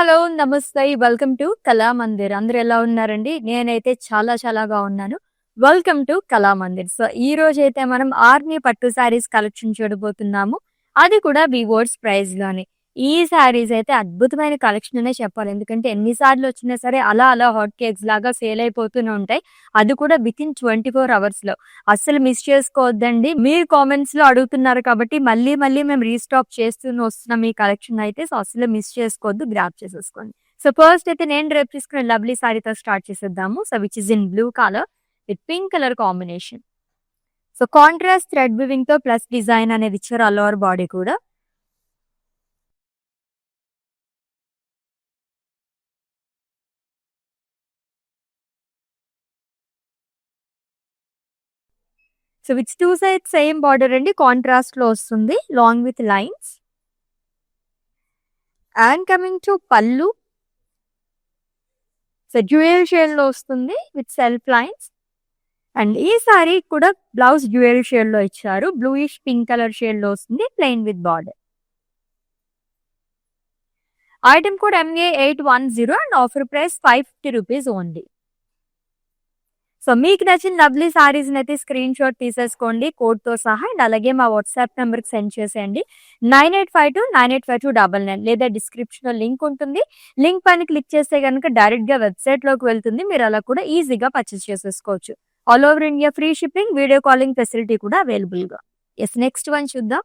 Hello! నమస్తే. Welcome to Kalamandir. అందరూ ఎలా ఉన్నారండి? నేనైతే చాలా బాగున్నాను. Welcome to Kalamandir. సో, ఈరోజైతే మనం ఆర్మీ పట్టు శారీస్ కలెక్షన్ చూడబోతున్నాము. అది కూడా వివోర్స్ ప్రైస్‌లోని. ఈ శారీస్ అయితే అద్భుతమైన కలెక్షన్ అనే చెప్పాలి. ఎందుకంటే ఎన్ని సార్లు వచ్చినా సరే అలా హాట్ కేక్స్ లాగా సేల్ అయిపోతూనే ఉంటాయి. అది కూడా వితిన్ 24 అవర్స్‌లో. అస్సలు మిస్ చేసుకోవద్దండి. మీరు కామెంట్స్‌లో అడుగుతున్నారు కాబట్టి మళ్ళీ మేము రీస్టాక్ చేస్తూనే వస్తున్నాం ఈ కలెక్షన్ అయితే. సో, అస్సలు మిస్ చేసుకోవద్దు. గ్రాబ్ చేసేసుకోండి. సో, ఫస్ట్ అయితే నేను రేపు తీసుకున్న లవ్లీ సారీతో స్టార్ట్ చేసేద్దాము. So, which is in blue colour with pink colour combination. So, contrast thread వీవింగ్‌తో ప్లస్ డిజైన్ అనేది ఇచ్చారు ఆల్ ఓవర్ బాడీ కూడా. So, which 2 sides same border అండి. కాంట్రాస్ట్‌లో వస్తుంది. Long with lines. And coming to pallu. So, dual షేడ్‌లో వస్తుంది with self lines. And ఈ సారీ కూడా బ్లౌజ్ డ్యూయల్ షేడ్‌లో ఇచ్చారు. బ్లూయిష్ పింక్ కలర్ షేడ్‌లో వస్తుంది. Plain with border. Item code MA810 and offer price ₹550 only. So, మీకు నచ్చిన లవ్లీ సారీస్‌ని అయితే స్క్రీన్ షాట్ తీసేసుకోండి కోడ్‌తో సహా. అండ్ అలాగే మా వాట్సాప్ నెంబర్‌కి సెండ్ చేసేయండి. 9852985299 లేదా డిస్క్రిప్షన్‌లో లింక్ ఉంటుంది. లింక్ పైన క్లిక్ చేస్తే గనుక డైరెక్ట్‌గా వెబ్‌సైట్‌లోకి వెళ్తుంది. మీరు అలా కూడా ఈజీగా పర్చేస్ చేసేసుకోవచ్చు. All over India free shipping, video calling facility కూడా అవైలబుల్‌గా. యెస్, నెక్స్ట్ వన్ చూద్దాం.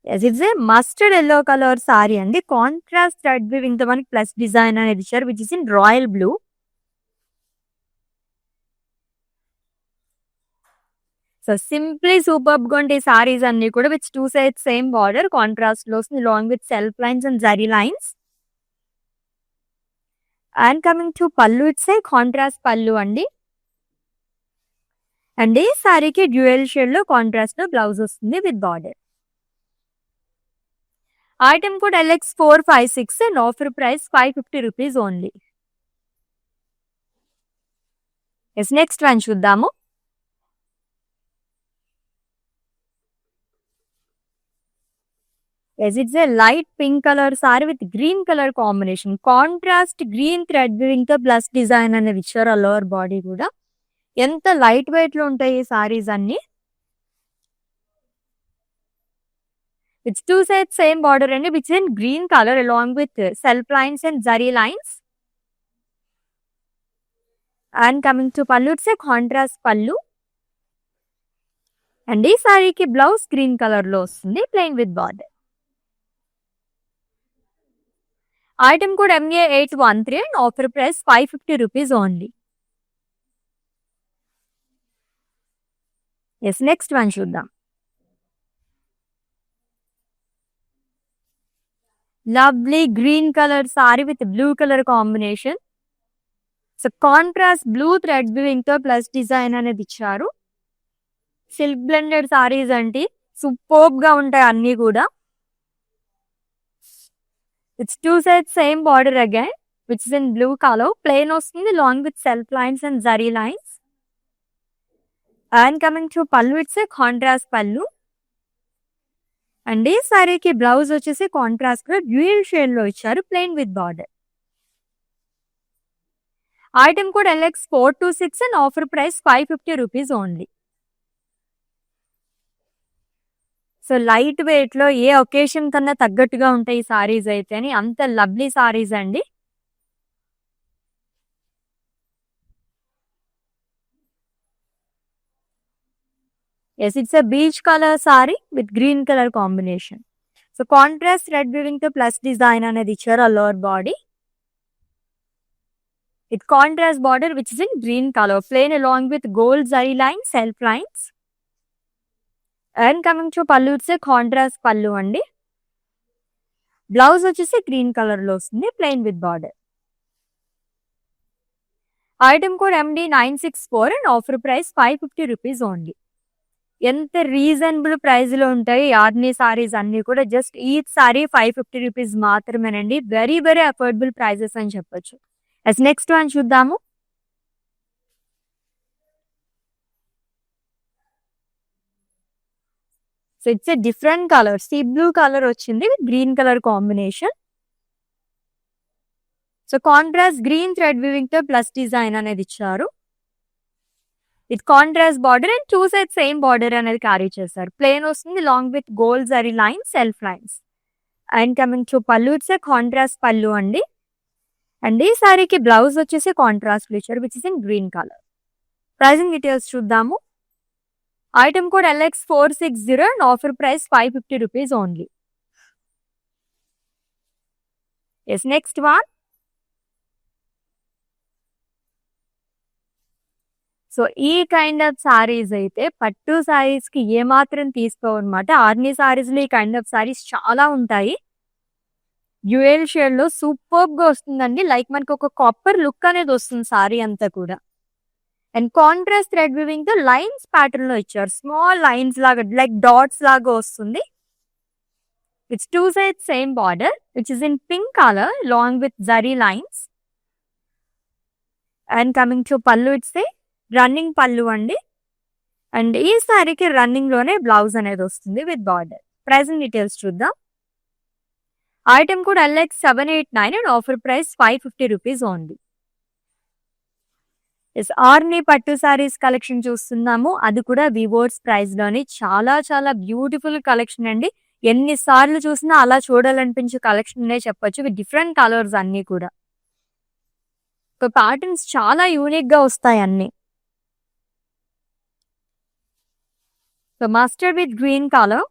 Yes, it's a mustard yellow colour sari అండి. కాంట్రాస్ట్ థ్రెడ్ వీవింగ్‌తో మనకి ప్లస్ డిజైన్ అనేది ఇచ్చారు. Which is in royal blue. So, simply సూపర్బ్‌గా ఉంటాయి సారీస్ అన్నీ కూడా. విత్ 2 సైడ్స్ సేమ్ బార్డర్ కాంట్రాస్ట్‌లో వస్తుంది. Long with self lines and zari lines. And coming to pallu, it's a contrast pallu అండి. అండ్ ఈ సారీకి డ్యూయల్ షేడ్‌లో కాంట్రాస్ట్‌లో బ్లౌజ్ వస్తుంది with border. Item code LX456 and offer price ₹550 only. Yes, next one చూద్దాము. Yes, it's a light pink colour sari with green colour combination. Contrast green thread వీవింగ్‌తో plus design అనేది ఇచ్చారు ఆల్ ఓవర్ బాడీ కూడా. ఎంత light వెయిట్‌లో ఉంటాయి ఈ సారీస్ అన్నీ. విత్ 2 సైడ్స్ సేమ్ బార్డర్ అండి. Which in green colour along with self lines and zari lines. And coming to pallu, it's a contrast pallu. And ఈ సారీకి బ్లౌజ్ గ్రీన్ కలర్ లో వస్తుంది plain with border. Item code MA813 and offer price ₹550 only. Yes, next one చూద్దాం. Lovely green colour sari with blue colour combination. So, contrast blue thread weaving తో plus design అనేది ఇచ్చారు. Silk blended saris అండి. Superb గా ఉంటాయి అన్ని కూడా. It's 2 sides same border again which is in blue colour. Plain వస్తుంది long with self lines and zari lines. And coming to pallu, it's a contrast pallu. And ఈ సారీకి బ్లౌజ్ వచ్చేసి కాంట్రాస్ట్ లో డ్యూయల్ షేడ్ లో ఇచ్చారు plain with border. Item code LX426 and offer price ₹550 only. So, light weight లో ఏ occasion కన్నా తగ్గట్టుగా ఉంటాయి ఈ సారీస్ అయితే అని అంత లవ్లీ సారీస్ అండి. Yes, it's a peach colour sari with green colour combination. So, contrast red weaving తో ప్లస్ డిజైన్ అనేది ఇచ్చారు ఆ lower body. With contrast border which is in green colour plain along with gold zari line self lines. And coming to pallu, it's a contrast pallu అండి. Blouse వచ్చేసి green colour లో వస్తుంది plain with border. Item code MD964 and offer price ₹550 only. ఎంత reasonable price లో ఉంటాయి ఆర్నీ సారీస్ అన్ని కూడా. Just each sorry ₹550 మాత్రమేనండి. వెరీ అఫోర్డబుల్ ప్రైజెస్ అని చెప్పొచ్చు. ఎస్, నెక్స్ట్ వన్ చూద్దాము. So it's a different colour, sea blue colour వచ్చింది with green colour combination. So contrast green thread weaving తో ప్లస్ డిజైన్ అనేది ఇచ్చారు. With contrast border and two side same border అనేది carry చేశారు. Plain వస్తుంది long with gold zari lines, self lines. And coming to pallu, it's a contrast pallu అండి. And ఈ సారీకి blouse వచ్చేసి కాంట్రాస్ట్ ఇచ్చారు which is in green colour. Pricing details చూద్దాము. Item code LX460 and offer price 550 rupees only. Yes, next one. So ఈ kind of saris అయితే పట్టు సారీస్ కి ఏమాత్రం తీసుకోవన్నమాట. ఆర్నీ సారీస్ లో ఈ కైండ్ ఆఫ్ సారీస్ చాలా ఉంటాయి. డ్యూయల్ షేడ్ లో సూపర్ గా వస్తుందండి. లైక్ మనకి ఒక కాపర్ లుక్ అనేది వస్తుంది సారీ అంతా కూడా. అండ్ కాంట్రాస్ట్ థ్రెడ్ వీవింగ్ తో లైన్స్ ప్యాటర్న్ లో ఇచ్చారు. స్మాల్ లైన్స్ లాగా లైక్ డాట్స్ లాగా వస్తుంది. It's two side same border which is in pink colour long with zari lines. And coming to pallu, it's a running pallu అండి. అండ్ ఈ సారీకి రన్నింగ్ లోనే బ్లౌజ్ అనేది వస్తుంది విత్ బార్డర్. ప్రైజింగ్ డీటెయిల్స్ చూద్దాం. ఐటమ్ కూడా LX789 and offer price 550 rupees only. Yes, Arni pattu saris collection చూస్తున్నాము. అది కూడా వివోర్స్ ప్రైస్ లోని చాలా చాలా బ్యూటిఫుల్ కలెక్షన్ అండి. ఎన్నిసార్లు చూసినా అలా చూడాలనిపించే కలెక్షన్ అనే చెప్పొచ్చు. విత్ డిఫరెంట్ కలర్స్ అన్ని కూడా. ప్యాటర్న్స్ చాలా యూనిక్ గా వస్తాయి అన్ని. So mustard with green colour.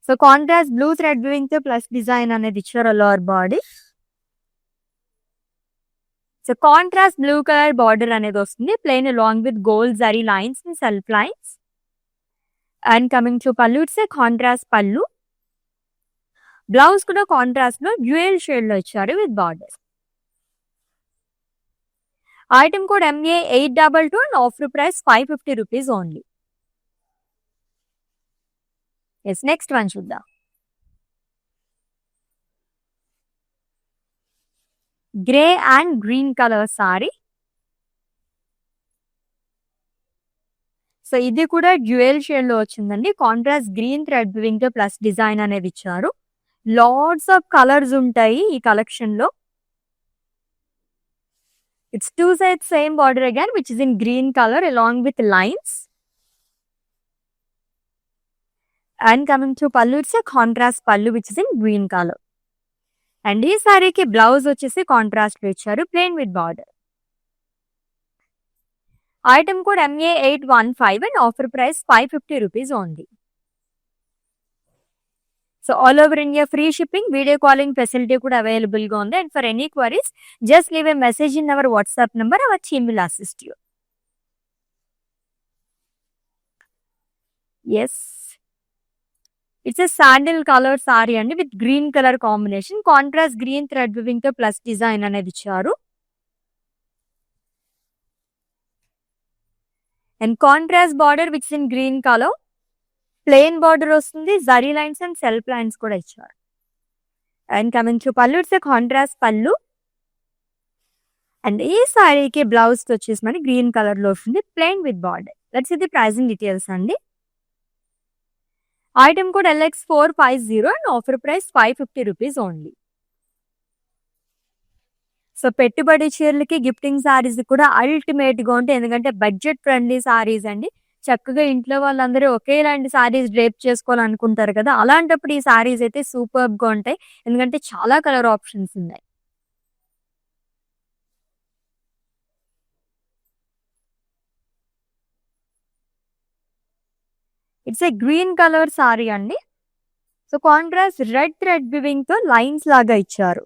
So contrast blue thread weaving తో ప్లస్ డిజైన్ అనేది ఇచ్చారు lower body. So contrast blue colour border అనేది వస్తుంది. Plain long with gold zari lines and self lines. And coming to pallu, it's a contrast pallu. Blouse కూడా contrast లో dual shade లో ఇచ్చారు with border. Item code MA822 and offer price 550 rupees only. Yes, next one చూద్దాం. Grey and green colour sorry. So ఇది కూడా dual shade లో వచ్చిందండి. Contrast green thread weaving తో ప్లస్ డిజైన్ అనేది ఇచ్చారు. లాట్స్ ఆఫ్ కలర్స్ ఉంటాయి ఈ కలెక్షన్ లో. It's two side same border again which is in green colour along with lines. And coming to pallu, it's a contrast pallu which is in green colour. And ఈ సారీకి blouse వచ్చేసి contrast లో ఇచ్చారు plain with border. Item code MA815 and offer price 550 rupees only. So all over India free shipping, video calling facility కూడా available గా ఉంది. And for any queries just leave a message in our WhatsApp number. Our team will assist you. Yes, it's a sandal colour sari అండి with green colour combination. Contrast green thread weaving తో plus design అనేది ఇచ్చారు. And contrast border which in green colour. Plain border వస్తుంది, zari lines and self lines కూడా ఇచ్చారు. And coming to pallu, it's a contrast pallu. And ఈ సారీకి blouse వచ్చేసి మరి గ్రీన్ కలర్ లో వస్తుంది ప్లెయిన్ విత్ బార్డర్. దట్స్ ఇది ప్రైజింగ్ డీటెయిల్స్ అండి. Item code LX450 and offer price 550 rupees only. So పెట్టుబడి చీరలకి గిఫ్టింగ్ సారీస్ కూడా అల్టిమేట్ గా ఉంటాయి. ఎందుకంటే బడ్జెట్ ఫ్రెండ్లీ సారీస్ అండి. చక్కగా ఇంట్లో వాళ్ళందరూ ఒకేలాంటి సారీస్ డ్రేప్ చేసుకోవాలనుకుంటారు కదా, అలాంటప్పుడు ఈ సారీస్ అయితే సూపర్బ్ గా ఉంటాయి. ఎందుకంటే చాలా కలర్ ఆప్షన్స్ ఉన్నాయి. It's a green colour sari అండి. So contrast red thread weaving తో లైన్స్ లాగా ఇచ్చారు.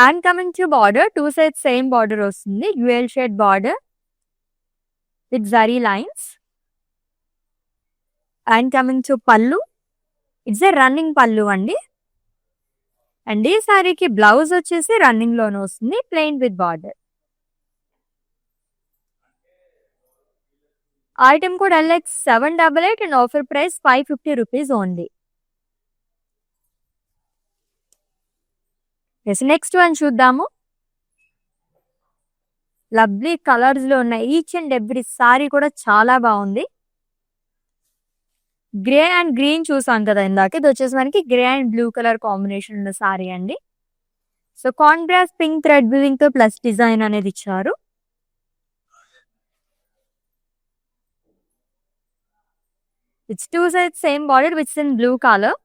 And coming to border, two side same border వస్తుంది. Dual shade border with zari lines. And coming to pallu, it's a running pallu అండి. And ఈ సారీకి blouse వచ్చేసి running లోనే వస్తుంది plain with border. Item code LX788 and offer price 550 rupees only. Yes, next one చూద్దాము. Lovely colours లో ఉన్నాయి. ఈచ్ అండ్ ఎవ్రీ సారీ కూడా చాలా బాగుంది. గ్రే అండ్ గ్రీన్ చూసాం కదా ఇందాక, ఇది వచ్చేసి మనకి grey and blue colour combination ఉన్న సారీ అండి. So contrast pink thread weaving తో ప్లస్ డిజైన్ అనేది ఇచ్చారు. It's two sides same border which in blue colour,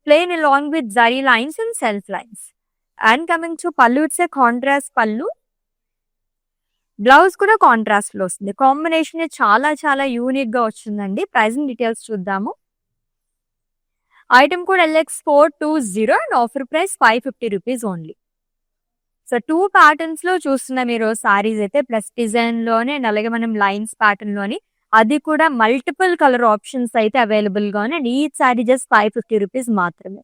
plain along with zari lines and self lines. And coming to pallu, it's a contrast pallu. Blouse కూడా contrast లో వస్తుంది. Combination చాలా చాలా unique గా వచ్చిందండి. Pricing details చూద్దాము. Item code LX420 and offer price 550 rupees only. So 2 patterns లో చూస్తున్న మీరు సారీస్ అయితే ప్లస్ డిజైన్ లోనే అండ్ అలాగే మనం లైన్స్ ప్యాటర్న్ లోని, అది కూడా మల్టిపుల్ కలర్ ఆప్షన్స్ అయితే అవైలబుల్ గా ఉన్నాయి. అండ్ ఈ సారీ జస్ట్ 550 రూపీస్ మాత్రమే.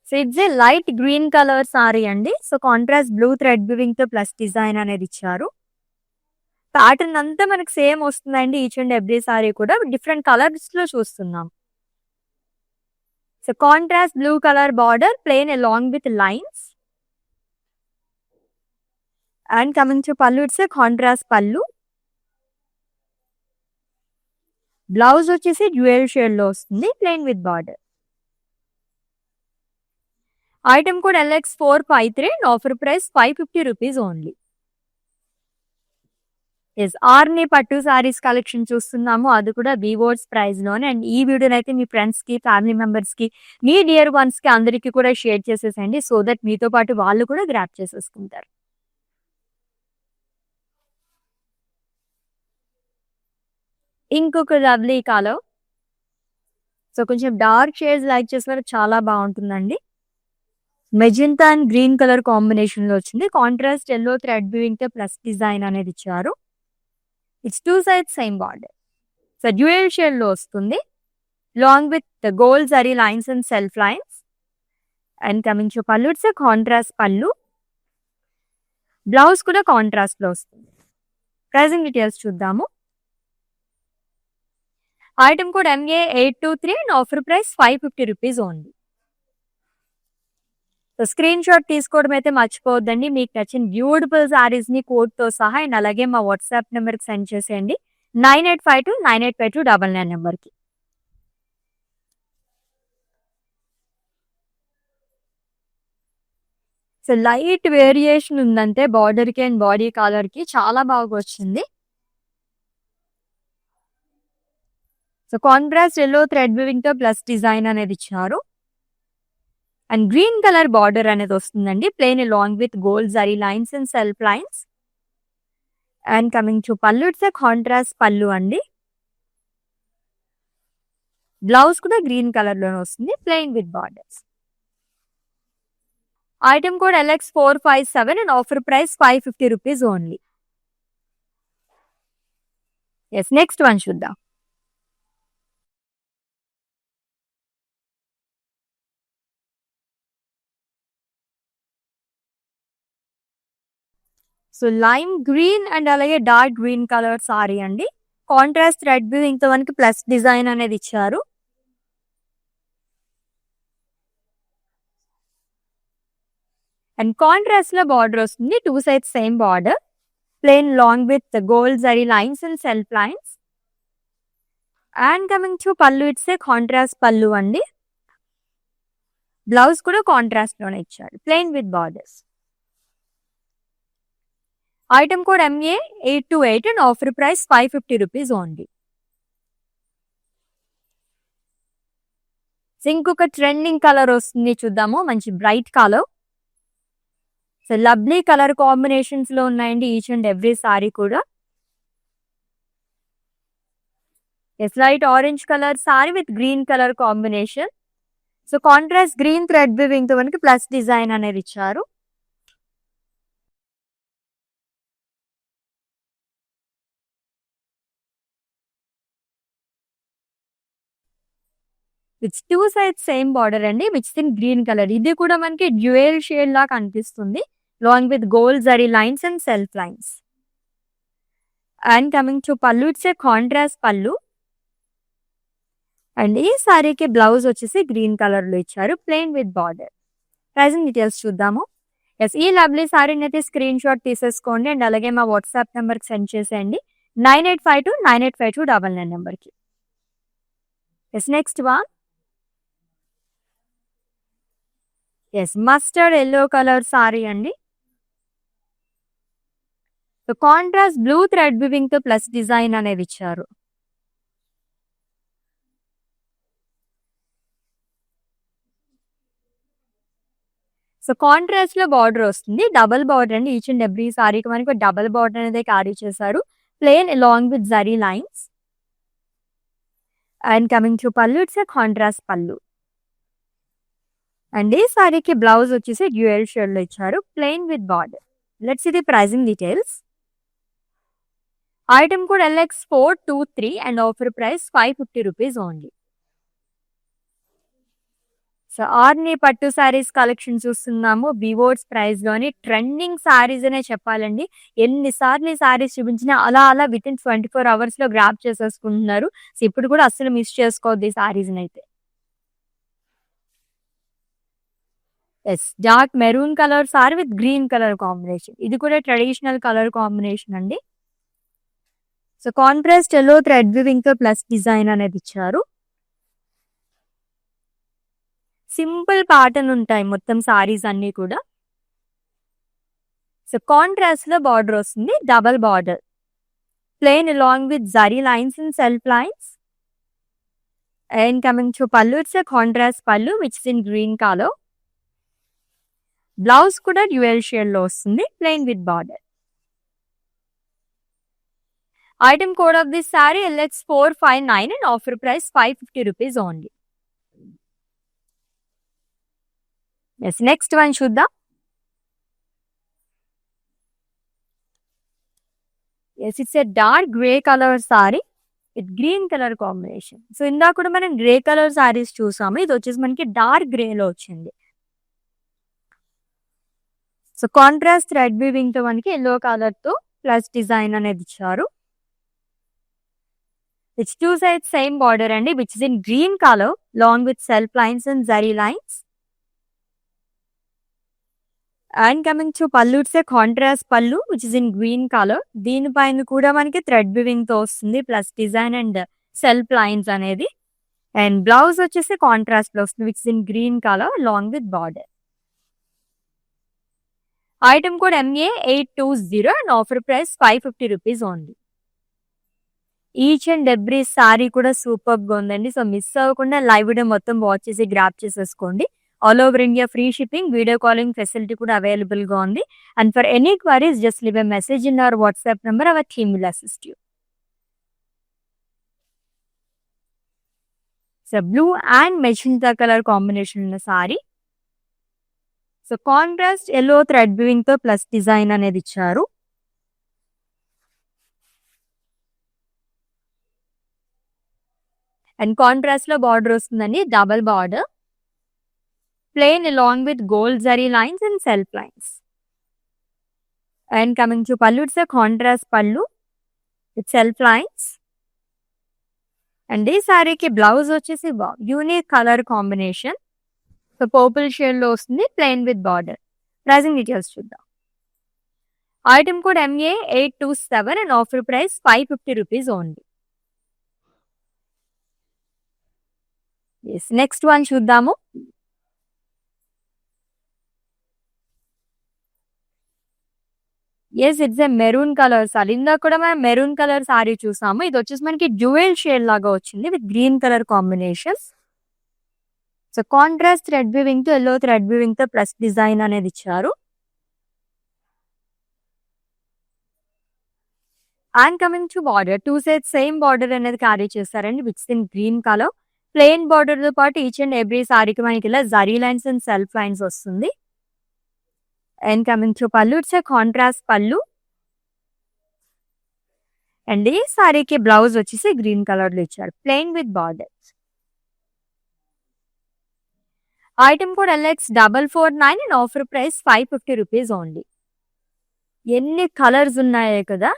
So it's a light green colour sari అండి. So contrast blue thread weaving తో ప్లస్ డిజైన్ అనేది ఇచ్చారు. ప్యాటర్న్ అంతా మనకి సేమ్ వస్తుందండి. ఈచ్ అండ్ ఎవ్రీ సారీ కూడా డిఫరెంట్ కలర్స్ లో చూస్తున్నాం. So contrast blue colour border, plain along with lines. And coming to pallu, it's contrast pallu. Blouse వచ్చేసి డ్యూయల్ షేడ్ లో వస్తుంది, plain with border. Item code LX453 and offer price 550 rupees only. Yes, Arni పట్టు saris collection చూస్తున్నాము, అది కూడా వివోర్స్ price లోనే. And ఈ వీడియోని అయితే మీ ఫ్రెండ్స్ కి, ఫ్యామిలీ మెంబర్స్ కి, మీ డియర్ వన్స్ కి అందరికి కూడా షేర్ చేసేసండి, సో దట్ మీతో పాటు వాళ్ళు కూడా గ్రాప్ చేసేసుకుంటారు. ఇంకొక లవ్లీ కలర్. సో కొంచెం డార్క్ షేడ్స్ లైక్ చేసిన చాలా బాగుంటుందండి. Magenta and green colour combination లో వచ్చింది. కాంట్రాస్ట్ ఎల్లో థ్రెడ్ వీవింగ్ తో ప్లస్ డిజైన్ అనేది ఇచ్చారు. It's two sides same border. So dual shade లో వస్తుంది, long with gold zari lines and self lines. And coming to pallu, it's contrast pallu. Blouse కూడా contrast లో వస్తుంది. ప్రైసింగ్ డీటెయిల్స్ చూద్దాము. Item code MA823 and offer price 550 rupees only. So screen shot తీసుకోవడం అయితే మర్చిపోవద్దండి. మీకు నచ్చిన బ్యూటిఫుల్ సారీస్ ని కోడ్ తో సహా అండ్ అలాగే మా వాట్సాప్ నెంబర్ కి సెండ్ చేసేయండి, 9852985299 నెంబర్ కి. సో లైట్ వేరియేషన్ ఉందంటే బార్డర్ కి అండ్ బాడీ కలర్ కి చాలా బాగా వచ్చింది. So contrast yellow thread weaving తో ప్లస్ డిజైన్ అనేది ఇచ్చారు. అండ్ గ్రీన్ కలర్ బార్డర్ అనేది వస్తుందండి, plain along with gold zari lines and self lines. And coming to pallu, it's contrast pallu అండి. బ్లౌజ్ కూడా గ్రీన్ కలర్ లోనే వస్తుంది, plain with borders. Item code LX457 and offer price 550 rupees only. Yes, next one చూద్దాం. So lime green and అలాగే dark green colour sari అండి. Contrast thread weaving తో మనకి plus design అనేది ఇచ్చారు. అండ్ కాంట్రాస్ట్ లో బార్డర్ వస్తుంది, two sides same border, plain long with gold zari lines and self lines. And coming to pallu, it's contrast pallu అండి. Blouse కూడా కాంట్రాస్ట్ లోనే ఇచ్చాడు, plain with borders. Item code MA828 and offer price 550 rupees only. ఇంకొక trending colour వస్తుంది చూద్దాము, మంచి bright colour. So lovely colour combinations లో ఉన్నాయండి ఈచ్ అండ్ ఎవ్రీ సారీ కూడా. Yes, light orange colour sari with green colour combination. So contrast green thread weaving తో మనకి plus design అనేది ఇచ్చారు. It's two sides same border అండి, విచ్ ఇన్ గ్రీన్ కలర్. ఇది కూడా మనకి డ్యూయల్ షేడ్ లా కనిపిస్తుంది, long with gold zari lines and self lines. And coming to pallu, it's contrast pallu. And ఈ సారీకి బ్లౌజ్ వచ్చేసి గ్రీన్ కలర్ లో ఇచ్చారు, plain with border. Pricing details చూద్దాము. ఎస్, ఈ లవ్లీ సారీని అయితే స్క్రీన్ షాట్ తీసేసుకోండి అండ్ అలాగే మా వాట్సాప్ నెంబర్కి సెండ్ చేసేయండి 9852985299 నెంబర్కి. Yes, next one. Yes, mustard yellow colour sari అండి. So contrast blue thread weaving తో ప్లస్ డిజైన్ అనేది ఇచ్చారు. సో కాంట్రాస్ట్ లో బార్డర్ వస్తుంది, డబుల్ బార్డర్ అండి. ఈచ్ అండ్ ఎవ్రీ సారీకి మనకి డబుల్ బార్డర్ అనేది క్యారీ చేశారు, plain along with zari lines. And coming to pallu, it's a contrast pallu. And ఈ సారీకి బ్లౌజ్ వచ్చేసి డ్యూయల్ షేడ్ లో ఇచ్చారు, plain with border. Let's see the pricing details. Item code LX423 and offer price 550 rupees only. So Arni pattu saris collection చూస్తున్నాము. బివోర్స్ price లోని trending saris అనే చెప్పాలండి. ఎన్నిసార్లు ఈ శారీస్ చూపించినా అలా అలా విత్ ఇన్ 24 hours లో గ్రాప్ చేసేసుకుంటున్నారు. సో ఇప్పుడు కూడా అస్సలు మిస్ చేసుకోవద్దు ఈ శారీస్ అయితే. Yes, dark maroon colour sari with green colour combination. ఇది కూడా ట్రెడిషనల్ కలర్ కాంబినేషన్ అండి. So contrast yellow thread weaving తో ప్లస్ డిజైన్ అనేది ఇచ్చారు. సింపుల్ ప్యాటర్న్ ఉంటాయి మొత్తం సారీస్ అన్ని కూడా. సో కాంట్రాస్ట్ లో బార్డర్ వస్తుంది, double border, plain along with zari lines and self lines. And coming to pallu, it's a contrast pallu which is in green colour. Blouse కూడా డ్యూయల్ షేడ్ లో వస్తుంది, plain with border. Item code of this sari LX459 and offer price 550 rupees only. Yes, next one చూద్దాం. Yes, it's a dark grey colour sari with green colour combination. So ఇందాక కూడా మనం grey colour saris చూసాము, ఇది వచ్చేసి మనకి డార్క్ గ్రే లో వచ్చింది. సో కాంట్రాస్ట్ థ్రెడ్ వీవింగ్ తో మనకి ఎల్లో కలర్ తో ప్లస్ డిజైన్ అనేది ఇచ్చారు. It's two side same border అండి, which is in green colour long with self lines and zari lines. And coming to pallu, it's a contrast pallu which is in green colour. దీనిపైన కూడా మనకి thread weaving తో వస్తుంది plus design and self lines అనేది. And blouse వచ్చేసి contrast లో వస్తుంది which is in green colour long with border. Item code MA820 and offer price 550 rupees only. Each and every sari కూడా సూపర్ గా ఉందండి. సో మిస్ అవ్వకుండా లైవ్ వీడియో మొత్తం watch చేసి గ్రాప్ చేసేసుకోండి. All over India free shipping, video calling facility కూడా available గా ఉంది. And for any queries just leave a message in our WhatsApp number, our team will assist you. So blue and magenta colour combination ఉన్న sari. So contrast yellow thread weaving తో plus design అనేది ఇచ్చారు. And contrast లో border వస్తుందండి, double border, plain along with gold zari lines and self lines. And coming to pallu, it's a contrast pallu with self lines. And ఈ సారీకి blouse వచ్చేసి unique colour combination. So purple shade లో వస్తుంది, plain with border. Pricing details చూద్దాం. Item code MA827 and offer price 550 rupees only. Yes, next one చూద్దాము. Yes, it's a maroon colour sari. ఇందాక కూడా మనం మెరూన్ కలర్ సారీ చూసాము, ఇది వచ్చేసి మనకి డ్యూయల్ షేడ్ లాగా వచ్చింది with green colour combination. So contrast thread weaving తో ఎల్లో థ్రెడ్ వీవింగ్ తో ప్లస్ డిజైన్ అనేది ఇచ్చారు. And coming to border, two side same border అనేది క్యారీ చేస్తారండి which in green colour. Plain border తో పాటు ఈచ్ అండ్ ఎవ్రీ సారీకి మనకి ఇలా zari lines and self lines వస్తుంది. And coming to pallu, it's a contrast pallu. And ఈ సారీకి బ్లౌజ్ వచ్చేసి గ్రీన్ కలర్ లో ఇచ్చారు, plain with border. Item code LX449 and offer price 550 rupees only. ఎన్ని కలర్స్ ఉన్నాయో కదా,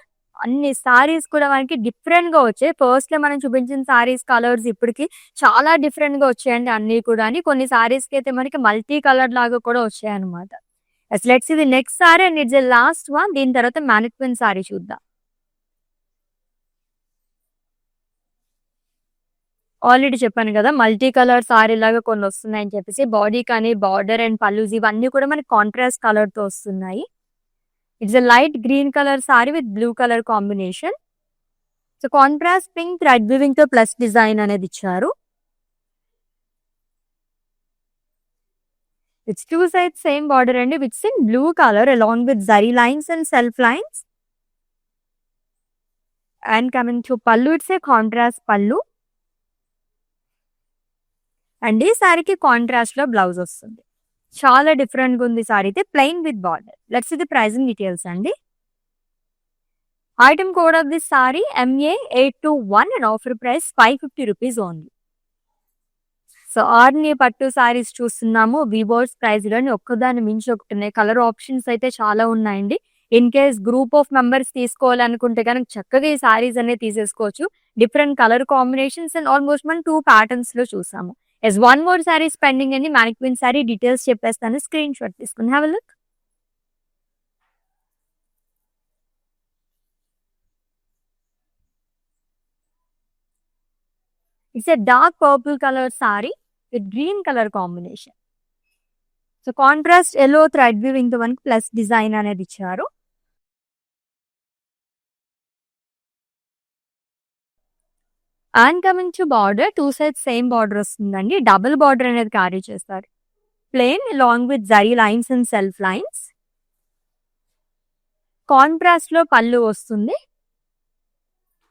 అన్ని సారీస్ కూడా మనకి డిఫరెంట్ గా వచ్చాయి. ఫస్ట్ లో మనం చూపించిన సారీస్ కలర్స్ ఇప్పటికి చాలా డిఫరెంట్ గా వచ్చాయండి అన్ని కూడా. కొన్ని సారీస్ కి అయితే మనకి మల్టీ కలర్ లాగా కూడా వచ్చాయి అనమాట. లెట్స్ ఇది next sorry and it's last one. దీని తర్వాత మ్యానిక్విన్ సారీ చూద్దాం. ఆల్రెడీ చెప్పాను కదా మల్టీ కలర్ సారీ లాగా కొన్ని వస్తున్నాయని చెప్పేసి. బాడీ కానీ బార్డర్ అండ్ పల్లూస్ ఇవన్నీ కూడా మనకి కాంట్రాస్ట్ కలర్ తో వస్తున్నాయి. It's a light green colour sari with blue colour combination. So contrast pink thread weaving తో ప్లస్ డిజైన్ అనేది ఇచ్చారు. It's two side same border అండి which in blue colour along with zari lines and self lines. And coming to pallu, it's a contrast pallu. And ఈ సారీకి contrast లో blouse వస్తుంది. చాలా different గా ఉంది సారీ అయితే, ప్లెయిన్ విత్ బార్డర్. లెట్స్ ఇది ప్రైజింగ్ డీటెయిల్స్ అండి. Item code of this sari MA821 and offer price 550 rupees only. So Arni పట్టు సారీస్ చూస్తున్నాము. వివోర్స్ ప్రైస్ లోని ఒక్కదాన్ని మించి ఒకటి ఉన్నాయి. కలర్ ఆప్షన్స్ అయితే చాలా ఉన్నాయండి. In case group of members తీసుకోవాలనుకుంటే కనుక చక్కగా ఈ సారీస్ అనేది తీసేసుకోవచ్చు. Different colour combinations and almost మనం 2 ప్యాటర్న్స్ లో చూసాము. Yes one more saris pending అండి. మ్యానిక్విన్ సారీ డీటెయిల్స్ చెప్పేస్తాను, స్క్రీన్ షాట్ తీసుకుని have a look. It's a dark purple colour sari with green colour combination. So contrast yellow thread weaving తో మనకి plus design అనేది ఇచ్చారు. And coming to border, two side same border వస్తుందండి. Double border అనేది carry చేస్తారు. Plain along with zari lines and self lines. Contrast లో పళ్ళు వస్తుంది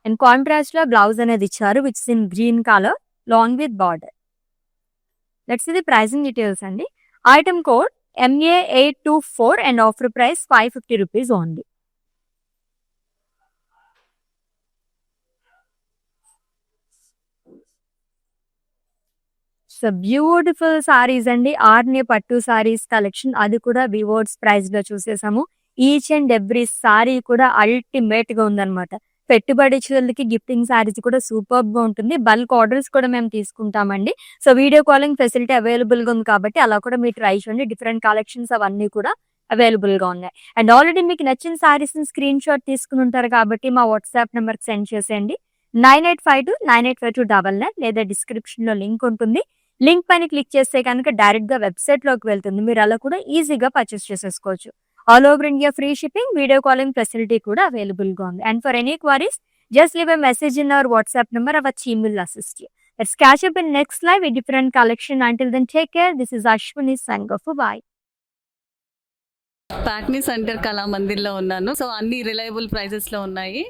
అండ్ కాంట్రాస్ట్ లో బ్లౌజ్ అనేది ఇచ్చారు which in green colour long with border. Let's ఇది ప్రైసింగ్ డీటెయిల్స్ అండి. Item code MA824 and offer price 550 rupees only. So beautiful saris అండి. ఆర్ని పట్టు సారీస్ కలెక్షన్, అది కూడా వివోర్స్ ప్రైస్ లో చూసేసాము. ఈచ్ అండ్ ఎవ్రీ సారీ కూడా అల్టిమేట్ గా ఉందన్నమాట. పెట్టుబడి చీరలకి గిఫ్టింగ్ సారీస్ కూడా సూపర్ గా ఉంటుంది. బల్క్ ఆర్డర్స్ కూడా మేము తీసుకుంటామండి. So video calling facility available గా ఉంది కాబట్టి అలా కూడా మీరు ట్రై చేయండి. డిఫరెంట్ కలెక్షన్స్ అవన్నీ కూడా అవైలబుల్ గా ఉన్నాయి. అండ్ ఆల్రెడీ మీకు నచ్చిన సారీస్ స్క్రీన్ షాట్ తీసుకుని ఉంటారు కాబట్టి మా వాట్సాప్ నెంబర్ కి సెండ్ చేసేయండి. 9852985299 లేదా డిస్క్రిప్షన్ లో లింక్ ఉంటుంది. లింక్ పైన క్లిక్ చేస్తే కనుక డైరెక్ట్ గా వెబ్సైట్ లోకి వెళ్తుంది. మీరు అలా కూడా ఈజీగా పర్చేస్ చేసేసుకోవచ్చు. All over India free shipping, video calling facility కూడా అవైలబుల్ గా ఉంది. And for any queries just leave a message in our WhatsApp number. Our team will assist you. Let's catch up in next live with different collection. Until then, take care. This is Ashwini signing off. Bye. Patny centre కళా మందిర్లో ఉన్నాను. So అన్ని reliable ప్రైజెస్లో ఉన్నాయి.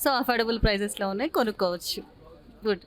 So affordable ప్రైజెస్లో ఉన్నాయి, కొనుక్కోవచ్చు. Good.